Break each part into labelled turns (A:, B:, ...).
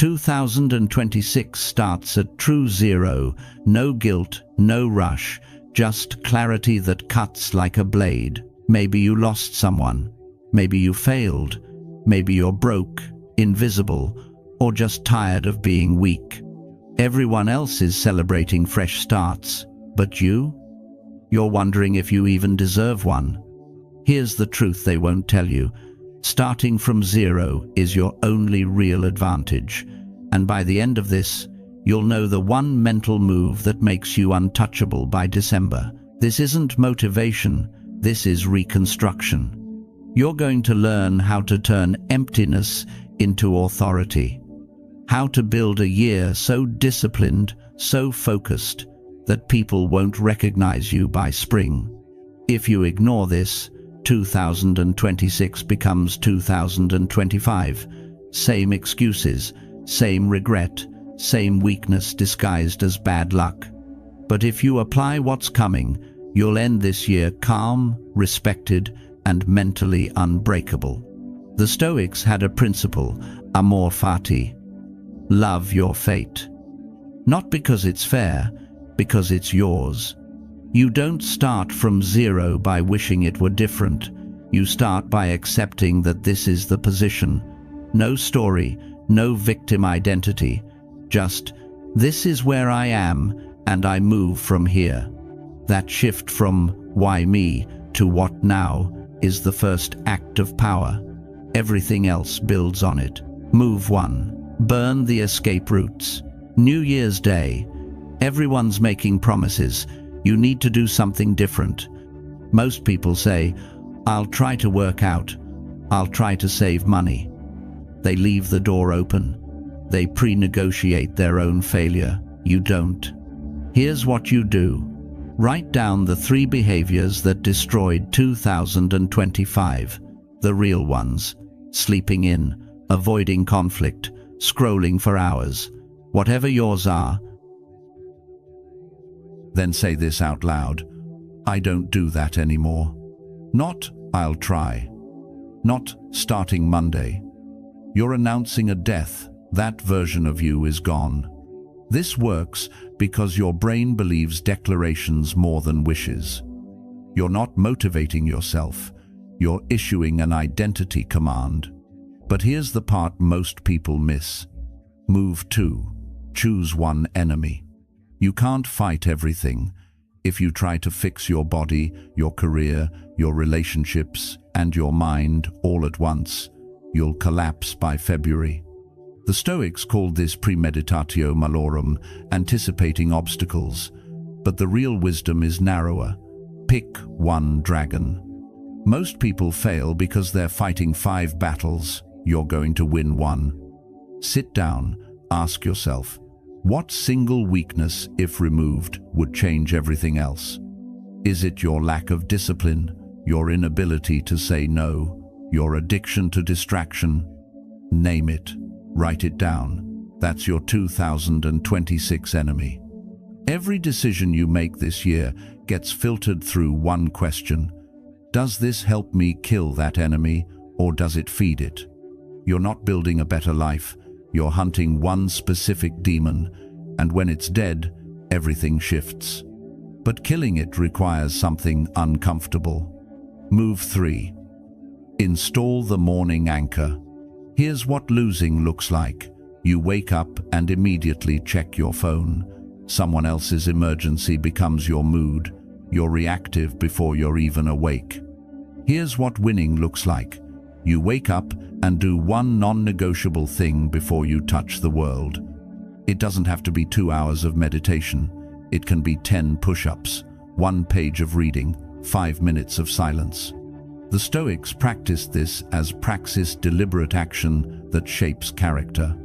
A: 2026 starts at true zero, no guilt, no rush, just clarity that cuts like a blade. Maybe you lost someone, maybe you failed, maybe you're broke, invisible, or just tired of being weak. Everyone else is celebrating fresh starts, but you? You're wondering if you even deserve one. Here's the truth they won't tell you. Starting from zero is your only real advantage, and by the end of this, you'll know the one mental move that makes you untouchable by December. This isn't motivation, this is reconstruction. You're going to learn how to turn emptiness into authority, how to build a year so disciplined, so focused, that people won't recognize you by spring. If you ignore this, 2026 becomes 2025. Same excuses, same regret, same weakness disguised as bad luck. But if you apply what's coming, you'll end this year calm, respected, and mentally unbreakable. The Stoics had a principle, amor fati, love your fate. Not because it's fair, because it's yours. You don't start from zero by wishing it were different. You start by accepting that this is the position. No story, no victim identity. Just, this is where I am, and I move from here. That shift from why me to what now is the first act of power. Everything else builds on it. Move 1. Burn the escape routes. New Year's Day. Everyone's making promises. You need to do something different. Most people say, I'll try to work out. I'll try to save money. They leave the door open. They pre-negotiate their own failure. You don't. Here's what you do. Write down the 3 behaviors that destroyed 2025. The real ones. Sleeping in, avoiding conflict, scrolling for hours. Whatever yours are, then say this out loud. I don't do that anymore. Not, I'll try. Not, starting Monday. You're announcing a death. That version of you is gone. This works because your brain believes declarations more than wishes. You're not motivating yourself. You're issuing an identity command. But here's the part most people miss. Move 2. Choose one enemy. You can't fight everything. If you try to fix your body, your career, your relationships, and your mind all at once, you'll collapse by February. The Stoics called this premeditatio malorum, anticipating obstacles. But the real wisdom is narrower. Pick one dragon. Most people fail because they're fighting 5 battles. You're going to win 1. Sit down, ask yourself, what single weakness, if removed, would change everything else? Is it your lack of discipline, your inability to say no, your addiction to distraction? Name it. Write it down. That's your 2026 enemy. Every decision you make this year gets filtered through one question. Does this help me kill that enemy, or does it feed it? You're not building a better life. You're hunting one specific demon, and when it's dead, everything shifts. But killing it requires something uncomfortable. Move 3. Install the morning anchor. Here's what losing looks like. You wake up and immediately check your phone. Someone else's emergency becomes your mood. You're reactive before you're even awake. Here's what winning looks like. You wake up and do one non-negotiable thing before you touch the world. It doesn't have to be 2 hours of meditation. It can be 10 push-ups, 1 page of reading, 5 minutes of silence. The Stoics practiced this as praxis, deliberate action that shapes character.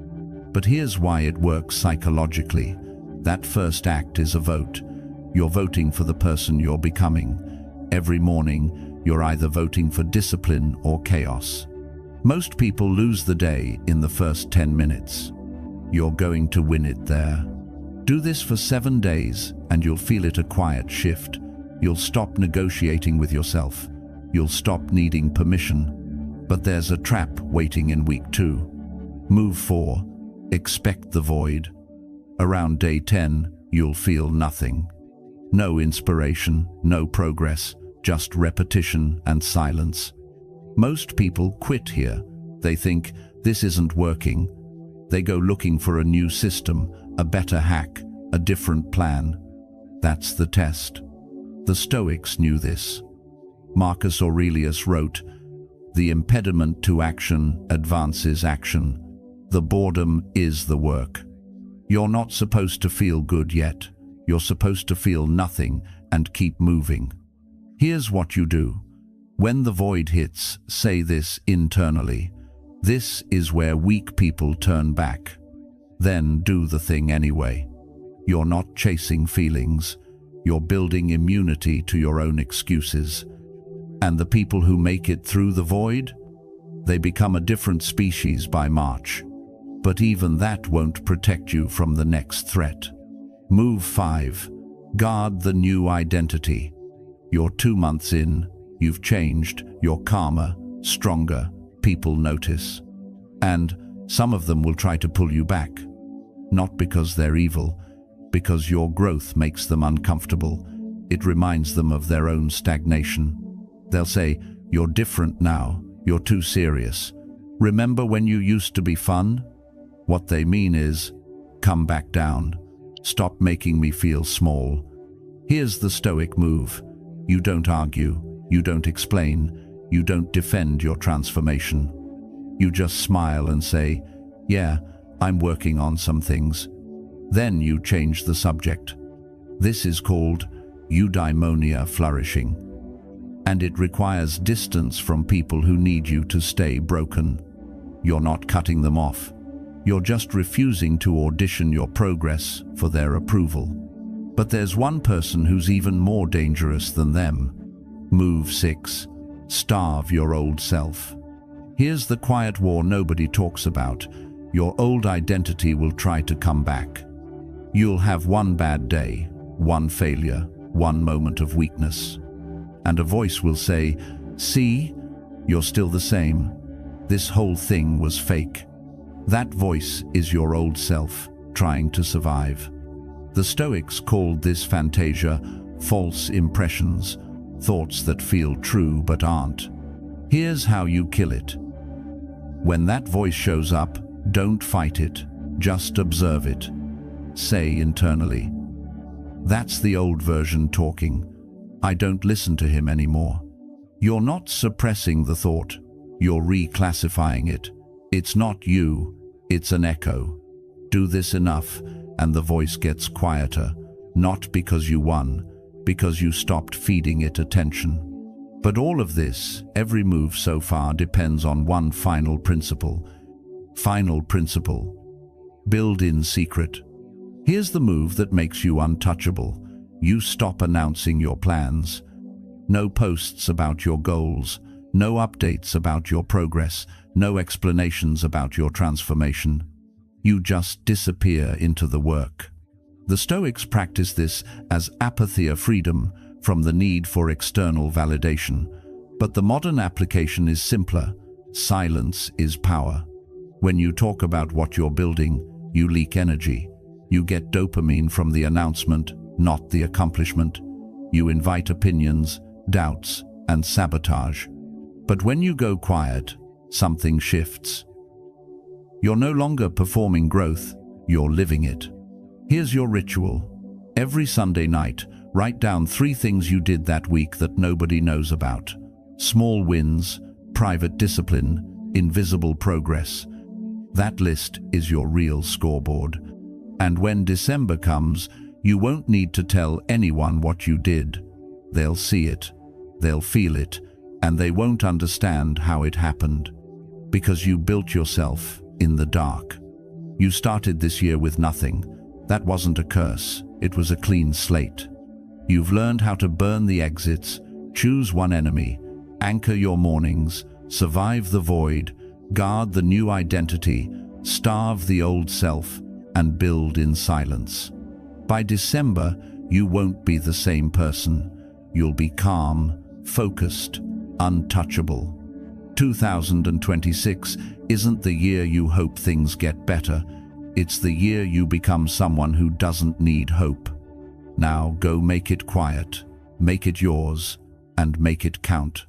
A: But here's why it works psychologically. That first act is a vote. You're voting for the person you're becoming. Every morning, you're either voting for discipline or chaos. Most people lose the day in the first 10 minutes. You're going to win it there. Do this for 7 days and you'll feel it, a quiet shift. You'll stop negotiating with yourself. You'll stop needing permission. But there's a trap waiting in week 2. Move 4. Expect the void. Around day 10, you'll feel nothing. No inspiration, no progress, just repetition and silence. Most people quit here. They think, this isn't working. They go looking for a new system, a better hack, a different plan. That's the test. The Stoics knew this. Marcus Aurelius wrote, "The impediment to action advances action. The boredom is the work." You're not supposed to feel good yet. You're supposed to feel nothing and keep moving. Here's what you do. When the void hits, say this internally. This is where weak people turn back. Then do the thing anyway. You're not chasing feelings. You're building immunity to your own excuses. And the people who make it through the void, they become a different species by March. But even that won't protect you from the next threat. Move 5. Guard the new identity. You're 2 months in. You've changed. You're calmer, stronger. People notice. And some of them will try to pull you back. Not because they're evil, because your growth makes them uncomfortable. It reminds them of their own stagnation. They'll say, "You're different now. You're too serious. Remember when you used to be fun?" What they mean is, come back down. Stop making me feel small. Here's the Stoic move. You don't argue. You don't explain. You don't defend your transformation. You just smile and say, "Yeah, I'm working on some things." Then you change the subject. This is called eudaimonia flourishing. And it requires distance from people who need you to stay broken. You're not cutting them off. You're just refusing to audition your progress for their approval. But there's one person who's even more dangerous than them. Move 6. Starve your old self. Here's the quiet war nobody talks about. Your old identity will try to come back. You'll have one bad day, one failure, one moment of weakness. And a voice will say, "See, you're still the same. This whole thing was fake." That voice is your old self trying to survive. The Stoics called this fantasia false impressions, thoughts that feel true but aren't. Here's how you kill it. When that voice shows up, don't fight it, just observe it. Say internally, "That's the old version talking. I don't listen to him anymore." You're not suppressing the thought, you're reclassifying it. It's not you, it's an echo. Do this enough, and the voice gets quieter, not because you won, because you stopped feeding it attention. But all of this, every move so far, depends on one final principle. Final principle. Build in secret. Here's the move that makes you untouchable. You stop announcing your plans. No posts about your goals. No updates about your progress. No explanations about your transformation. You just disappear into the work. The Stoics practice this as apatheia, freedom from the need for external validation. But the modern application is simpler. Silence is power. When you talk about what you're building, you leak energy. You get dopamine from the announcement, not the accomplishment. You invite opinions, doubts, and sabotage. But when you go quiet, something shifts. You're no longer performing growth, you're living it. Here's your ritual. Every Sunday night, write down 3 things you did that week that nobody knows about. Small wins, private discipline, invisible progress. That list is your real scoreboard. And when December comes, you won't need to tell anyone what you did. They'll see it, they'll feel it, and they won't understand how it happened. Because you built yourself in the dark. You started this year with nothing. That wasn't a curse, it was a clean slate. You've learned how to burn the exits, choose one enemy, anchor your mornings, survive the void, guard the new identity, starve the old self, and build in silence. By December, you won't be the same person. You'll be calm, focused, untouchable. 2026 isn't the year you hope things get better. It's the year you become someone who doesn't need hope. Now go make it quiet, make it yours, and make it count.